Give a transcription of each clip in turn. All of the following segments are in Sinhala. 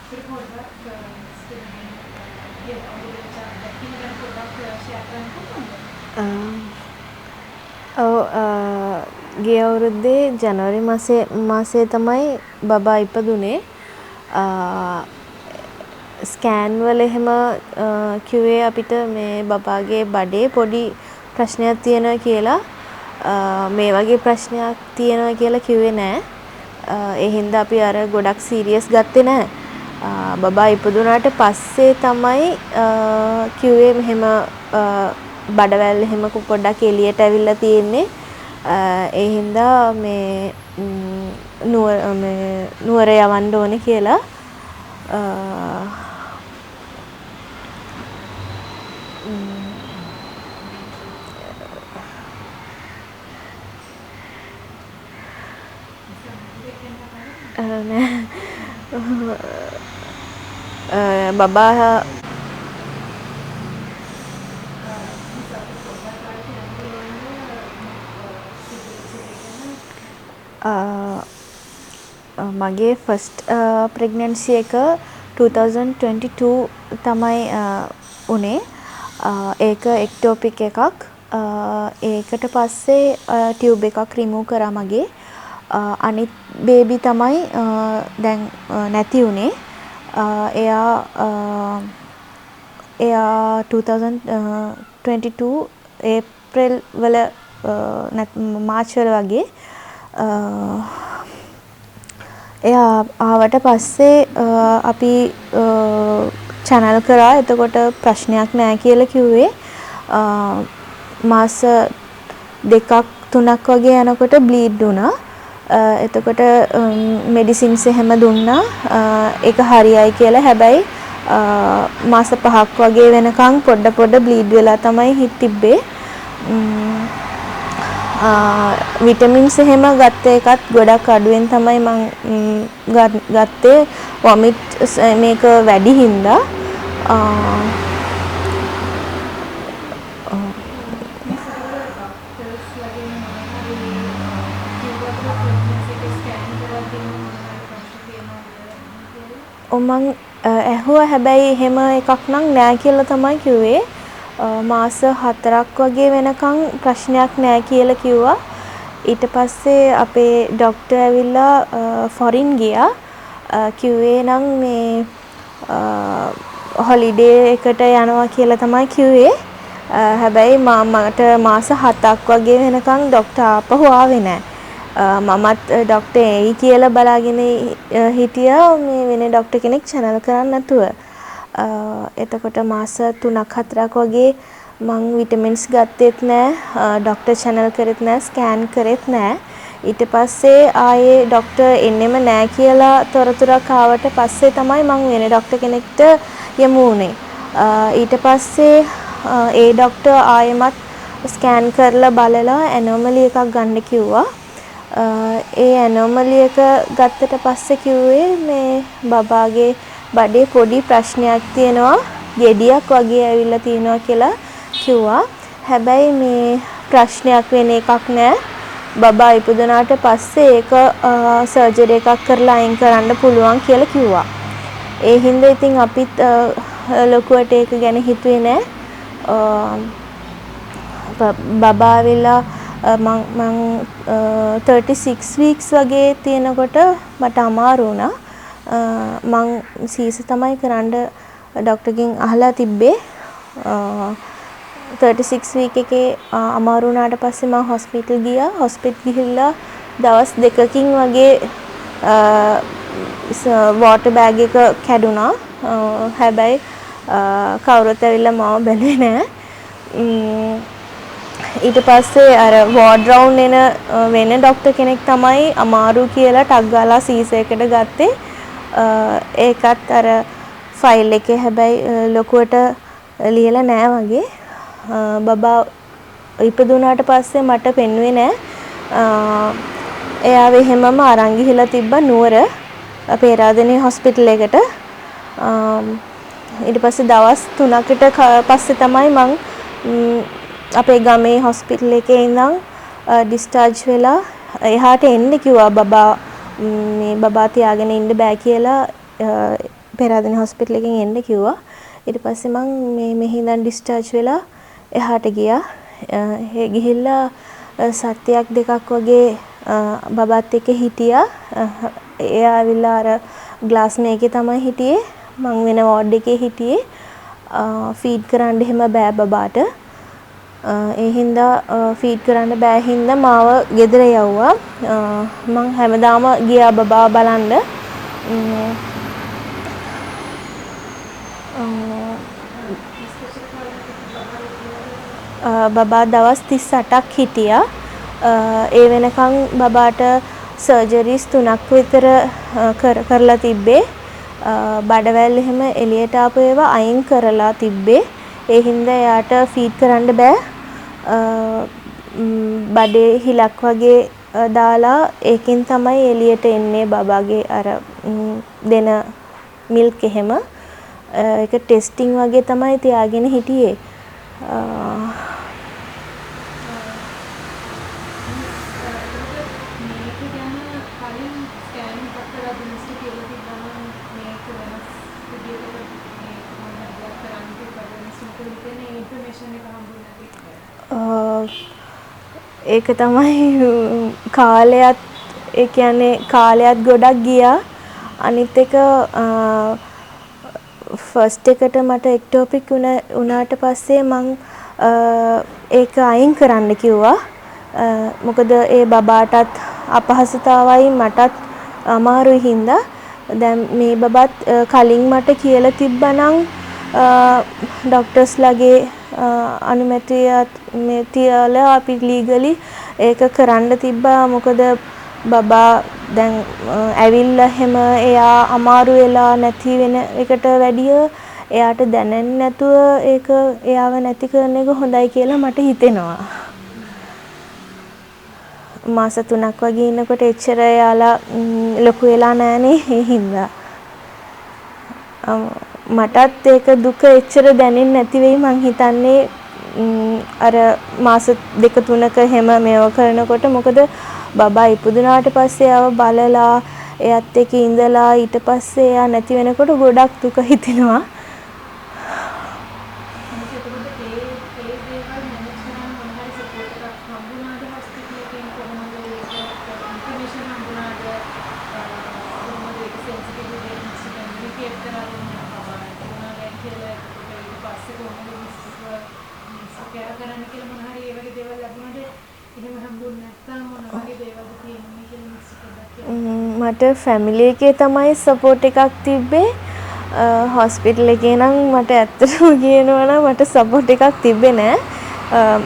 ඔව් ගිය අවුරුද්දේ ජනවාරි මාසේ තමයි බබා ඉපදුනේ. ස්කෑන් වල එහෙම කිව්වේ අපිට මේ බබාගේ බඩේ පොඩි ප්‍රශ්නයක් තියෙනවා කියලා. මේ වගේ ප්‍රශ්නයක් තියෙනවා කියලා කිව්වේ නෑ. ඒ හින්දා අපි අර ගොඩක් සීරියස් ගත්තේ නෑ. බබා ඉපදුනාට පස්සේ තමයි කිව්වේ මෙහෙම බඩවැල් එහෙම පොඩ්ඩක් එළියට ඇවිල්ලා තියෙන්නේ. ඒ හින්දා මේ නුවර යවන්න ඕනේ කියලා. බබා මගේ ෆස්ට් ප්‍රෙග්නන්සි එක 2022 තමයි උනේ. ඒක එක්ටෝපික් එකක්. ඒකට පස්සේ ටියුබ් එකක් රිමූව් කරා මගේ. අනිත් බේබි තමයි දැන් නැති උනේ. එයා 2022 ඒප්‍රිල් වල මාර්ච් වල වගේ එයා ආවට පස්සේ අපි චැනල් කරා. එතකොට ප්‍රශ්නයක් නෑ කියලා කිව්වේ. මාස 2ක් 3ක් වගේ යනකොට බ්ලීඩ් වුණා. එතකොට මෙඩිසින්ස් එහෙම දුන්නා. ඒක හරියයි කියලා. හැබැයි මාස 5ක් වගේ වෙනකන් පොඩ බ්ලීඩ් වෙලා තමයි තිබ්බේ. විටමින්ස් එහෙම ගත්ත එකත් ගොඩක් අඩුවෙන් තමයි මං ගත්තේ. වොමිට් මේක වැඩි හින්දා. මං ඇහුවා හැබැයි එහෙම එකක් නම් නෑ කියලා තමයි කිව්වේ. මාස 4ක් වගේ වෙනකන් ප්‍රශ්නයක් නෑ කියලා කිව්වා. ඊට පස්සේ අපේ ડોක්ටර් ඇවිල්ලා ෆොරින් ගියා. කිව්වේ නම් මේ හොලිඩේ එකට යනවා කියලා තමයි කිව්වේ. හැබැයි මට මාස 7ක් වගේ වෙනකන් ડોක්ටර් ආපහු ආවේ නෑ. මමත් ડોක්ටර් එයි කියලා බලාගෙන හිටියා මේ වෙන ડોක්ටර් කෙනෙක් channel කරන්න නැතුව. එතකොට මාස 3ක් 4ක් වගේ මං විටමින්ස් ගත්තෙත් නෑ. ડોක්ටර් channel කරෙත් නෑ. ස්කෑන් කරෙත් නෑ. ඊට පස්සේ ආයේ ડોක්ටර් එන්නෙම නෑ කියලා තොරතුරක් ආවට පස්සේ තමයි මං වෙන ડોක්ටර් කෙනෙක්ට යමු වුනේ. ඊට පස්සේ ඒ ડોක්ටර් ආයෙමත් ස්කෑන් කරලා බලලා ඇනෝමලි එකක් ගන්න කිව්වා. ඒ ඇනෝමලි එක ගත්තට පස්සේ කිව්වේ මේ බබාගේ බඩේ පොඩි ප්‍රශ්නයක් තියෙනවා. ගෙඩියක් වගේ ඇවිල්ලා තියෙනවා කියලා කිව්වා. හැබැයි මේ ප්‍රශ්නයක් වෙන එකක් නෑ. බබා ඉපදුනාට පස්සේ ඒක සර්ජරි එකක් කරලා අයින් කරන්න පුළුවන් කියලා කිව්වා. ඒ හින්දා ඉතින් අපිත් ලොකුවට ඒක ගැන හිතුවේ නෑ. බබා ඇවිල්ලා මං 36 weeks වගේ තියෙනකොට මට අමාරු වුණා. මං සීස තමයි කරන්න ડોක්ටර්ගෙන් අහලා තිබ්බේ. 36 week එකේ අමාරු වුණාට පස්සේ මං හොස්පිටල් ගියා. හොස්පිටල් ගිහිල්ලා දවස් 2කින් වගේ වෝටර් බෑග් එක කැඩුනා. හැබැයි කවුරුත් ඇවිල්ලා මාව බැලුවේ නෑ. ඊට පස්සේ අර වෝඩ් රවුන්ඩ් එන වෙන ડોක්ටර් කෙනෙක් තමයි අමාරු කියලා ටක් ගාලා සීස එකට ගත්තේ. ඒකත් අර ෆයිල් එකේ හැබැයි ලොකුවට ලියලා නෑ වගේ. බබා ඉපදුනාට පස්සේ මට පෙන්වුවේ නෑ. එයාව එහෙමම අරන් ගිහිල්ලා තිබ්බා නුවර පේරාදෙණිය හොස්පිටල් එකට. ඊට පස්සේ දවස් 3කට පස්සේ තමයි මං අපේ ගමේ හොස්පිටල් එකේ ඉඳන් ඩිස්චාර්ජ් වෙලා එහාට එන්න කිව්වා. බබා තියාගෙන ඉන්න බෑ කියලා පෙරාදෙණි හොස්පිටල් එකෙන් එන්න කිව්වා. ඊට පස්සේ මං මෙහි ඉඳන් ඩිස්චාර්ජ් වෙලා එහාට ගියා. ගිහිල්ලා සතියක් දෙකක් වගේ බබාත් එක්ක හිටියා. එයා ඇවිල්ලා අර ග්ලාස් මේකේ තමයි හිටියේ. මං වෙන වෝඩ් එකේ හිටියේ. ෆීඩ් කරන්න එහෙම බෑ බබාට. ඒ හින්දා ෆීඩ් කරන්න බෑ හින්දා මාව ගෙදර යවුවා. මං හැමදාම ගියා බබා බලන්න. බබා දවස් 38ක් හිටියා. ඒ වෙනකන් බබාට සර්ජරිස් 3ක් විතර කරලා තිබ්බේ. බඩවැල් එහෙම එළියට ආපු ඒවා අයින් කරලා තිබ්බේ. ඒ හින්දා එයාට ෆීඩ් කරන්න බෑ. බඩේ හිලක් වගේ දාලා ඒකෙන් තමයි එළියට එන්නේ බබාගේ අර දෙන මිල්ක් එහෙම. ඒක ටෙස්ටිං වගේ තමයි තියාගෙන හිටියේ. ඒක තමයි කාලයත් ඒ කියන්නේ කාලයත් ගොඩක් ගියා. අනිත් එක ෆස්ට් එකට මට එක්ටෝපික් වුණාට පස්සේ මං ඒක අයින් කරන්න කිව්වා. මොකද ඒ බබාටත් අපහසුතාවයි මටත් අමාරුයි හින්දා. දැන් මේ බබාත් කලින් මට කියලා තිබ්බනම් ડોක්ටර්ස්ලාගේ අනුමැතියත් මේ තියලා අපි ලීගලි ඒක කරන්න තිබ්බා. මොකද බබා දැන් ඇවිල්ලා හැම එයා අමාරු වෙලා නැති වෙන එකට වැඩිය එයාට දැනෙන්නේ නැතුව ඒක එයාව නැති කරන එක හොඳයි කියලා මට හිතෙනවා. මාස 3ක් වගේ ඉන්නකොට එච්චර එයාලා ලොකු වෙලා නැහනේ ඒ හින්දා. මටත් ඒක දුක එච්චර දැනෙන්නේ නැති වෙයි මං හිතන්නේ අර මාස 2-3ක හැම මේව කරනකොට. මොකද බබා ඉපදුනාට පස්සේ ආව බලලා එයත් එක්ක ඉඳලා ඊට පස්සේ එයා නැති වෙනකොට ගොඩක් දුක හිතෙනවා. මට ෆැමිලි එකේ තමයි සපෝට් එකක් තිබ්බේ. හොස්පිටල් එකේ නම් මට ඇත්තටම කියනවා නම් මට සපෝට් එකක් තිබ්බේ නෑ.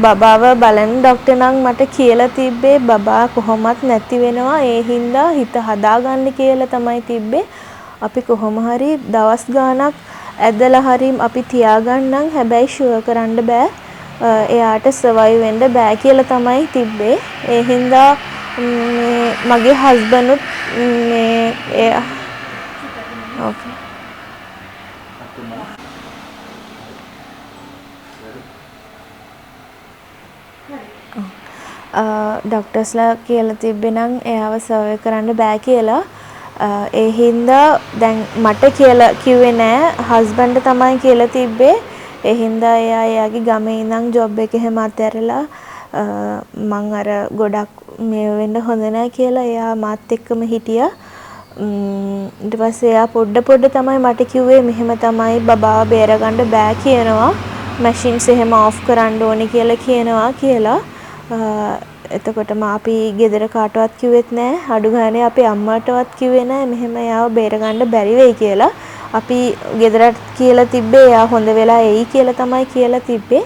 බබාව බලන ડોක්ටර් නම් මට කියලා තිබ්බේ බබා කොහොමත් නැති වෙනවා. ඒ හින්දා හිත හදාගන්න කියලා තමයි තිබ්බේ. අපි කොහොම හරි දවස් ගාණක් ඇදලා හරි අපි තියාගන්නම්. හැබැයි ෂුවර් කරන්න බෑ. එයාට සර්වයිව් වෙන්න බෑ කියලා තමයි තිබ්බේ. ඒ හින්දා මගේ හස්බන්ඩ්ුත් මේ ඕකේ ડોක්ටර්ස්ලා කියලා තිබ්බේ නම් එයාව සර්වයිව් කරන්න බෑ කියලා. ඒ හින්දා දැන් මට කියලා කිව්වේ නෑ. හස්බන්ඩ් තමයි කියලා තිබ්බේ. ඒ හින්දා එයා එයාගේ ගමේ ඉඳන් ජොබ් එක එහෙම අතහැරලා මං අර ගොඩක් මේ වෙන්න හොඳ නැහැ කියලා එයා මාත් එක්කම හිටියා. ඊට පස්සේ එයා පොඩ තමයි මට කිව්වේ මෙහෙම තමයි බබාව බේරගන්න බෑ කියනවා. මැෂින්ස් එහෙම ඔෆ් කරන්න ඕනේ කියලා කියනවා කියලා. එතකොටම අපි ගෙදර කාටවත් කිව්වෙත් නැහැ. අඩු ගානේ අපේ අම්මාටවත් කිව්වේ නැහැ මෙහෙම එයාව බේරගන්න බැරි වෙයි කියලා. අපි ගෙදරට කියලා තිබ්බේ එයා හොඳ වෙලා එයි කියලා තමයි කියලා තිබ්බේ.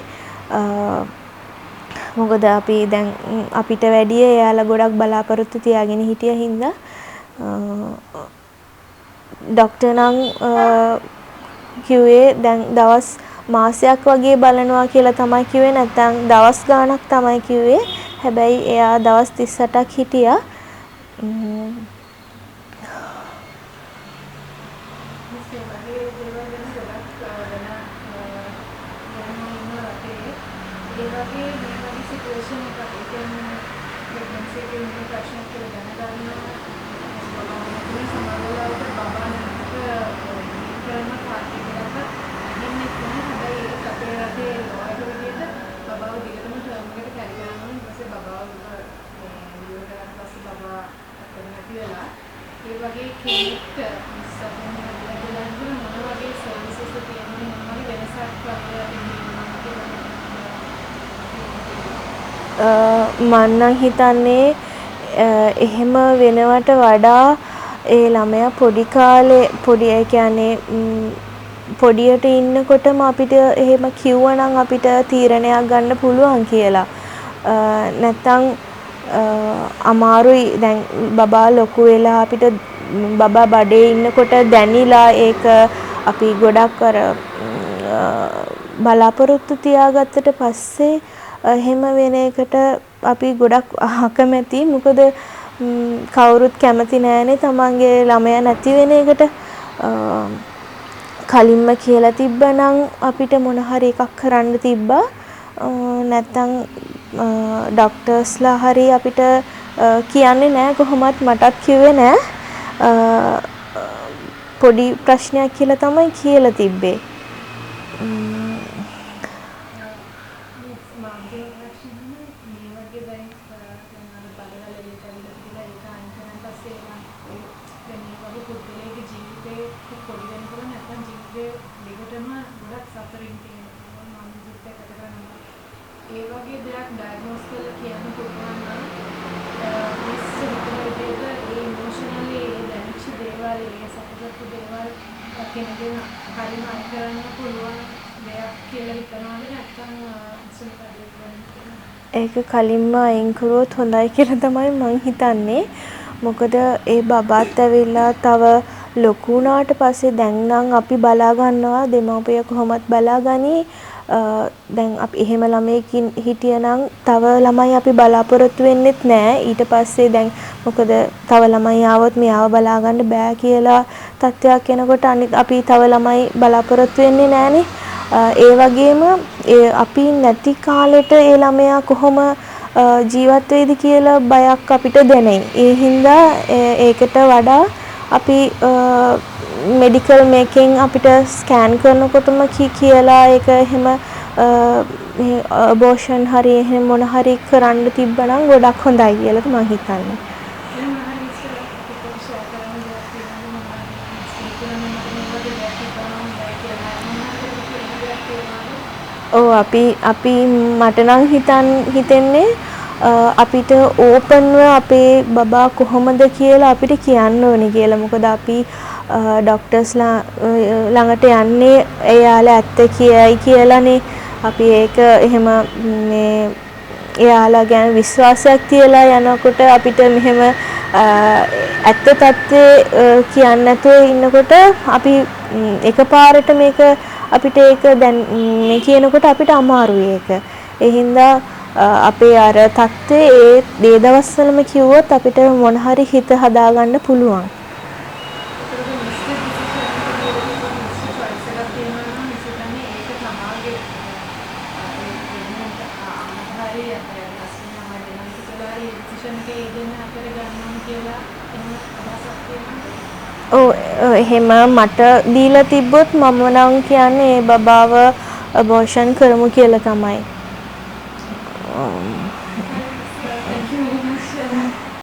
මොකද අපි දැන් අපිට වැඩිය එයාලා ගොඩක් බලාපොරොත්තු තියාගෙන හිටිය හින්දා ડોක්ටර් නම් කිව්වේ දැන් දවස් මාසයක් වගේ බලනවා කියලා තමයි කිව්වේ. නැත්නම් දවස් ගාණක් තමයි කිව්වේ. හැබැයි එයා දවස් 38ක් හිටියා. මම නම් හිතන්නේ එහෙම වෙනවට වඩා ඒ ළමයා පොඩි කාලේ ඒ කියන්නේ පොඩියට ඉන්නකොටම අපිට එහෙම කිව්වනම් අපිට තීරණයක් ගන්න පුළුවන් කියලා. නැත්තම් අමාරුයි දැන් බබා ලොකු වෙලා අපිට බබා බඩේ ඉන්නකොට දැනිලා ඒක අපි ගොඩක් බලාපොරොත්තු තියාගත්තට පස්සේ එහෙම වෙන එකට අපි ගොඩක් අකමැති. මොකද කවුරුත් කැමති නෑනේ තමන්ගේ ළමයා නැති වෙන එකට. කලින්ම කියලා තිබ්බනම් අපිට මොන හරි එකක් කරන්න තිබ්බා. නැත්තම් ඩොක්ටර්ස්ලා හරි අපිට කියන්නේ නෑ කොහොමත් මටත් කිව්වේ නෑ. පොඩි ප්‍රශ්නයක් කියලා තමයි කියලා තිබ්බේ. ඒක කලින්ම අයින් කරුවොත් හොඳයි කියලා තමයි මං හිතන්නේ. මොකද ඒ බබාත් ඇවිල්ලා තව ලොකු වුණාට පස්සේ දැන් නම් අපි බලා ගන්නවා දෙමව්පිය කොහොමත් බලා ගනි. දැන් අපි එහෙම ළමයකින් හිටියනම් තව ළමයි අපි බලාපොරොත්තු වෙන්නෙත් නෑ. ඊට පස්සේ දැන් මොකද තව ළමයි ආවොත් මෙයාව බලා ගන්න බෑ කියලා තත්ත්වයක් එනකොට අනිත් අපි තව ළමයි බලාපොරොත්තු වෙන්නේ නෑනේ. ඒ වගේම අපි නැති කාලෙට ඒ ළමයා කොහොම ජීවත් වෙයිද කියලා බයක් අපිට දැනෙයි. ඒ හින්දා ඒකට වඩා අපි මෙඩිකල් මේකෙන් අපිට ස්කෑන් කරනකොටම කියලා ඒක එහෙම අබෝෂන් හරි එහෙම මොන හරි කරන්න තිබ්බනම් ගොඩක් හොඳයි කියලා මම හිතන්නේ. ඔව් අපි මට නම් හිතෙන්නේ අපිට ඕපන්ව අපේ බබා කොහොමද කියලා අපිට කියන්න ඕනේ කියලා. මොකද අපි ඩොක්ටර්ස්ලා ළඟට යන්නේ එයාලා ඇත්ත කියයි කියලානේ. අපි ඒක එහෙම මේ එයාලා ගැන විශ්වාසයක් තියලා යනකොට අපිට මෙහෙම ඇත්ත තත්ත්වේ කියන්නේ නැතුව ඉන්නකොට අපි එකපාරට මේක අපිට ඒක දැන් මේ කියනකොට අපිට අමාරුයි ඒක. ඒ හින්දා අපේ අර තත්ත්වේ ඒ දවස්වලම කිව්වොත් අපිට මොන හරි හිත හදාගන්න පුළුවන්. එහෙම මට දීලා තිබ්බොත් මම නම් කියන්නේ බබාව අබෝෂන් කරමු කියලා තමයි.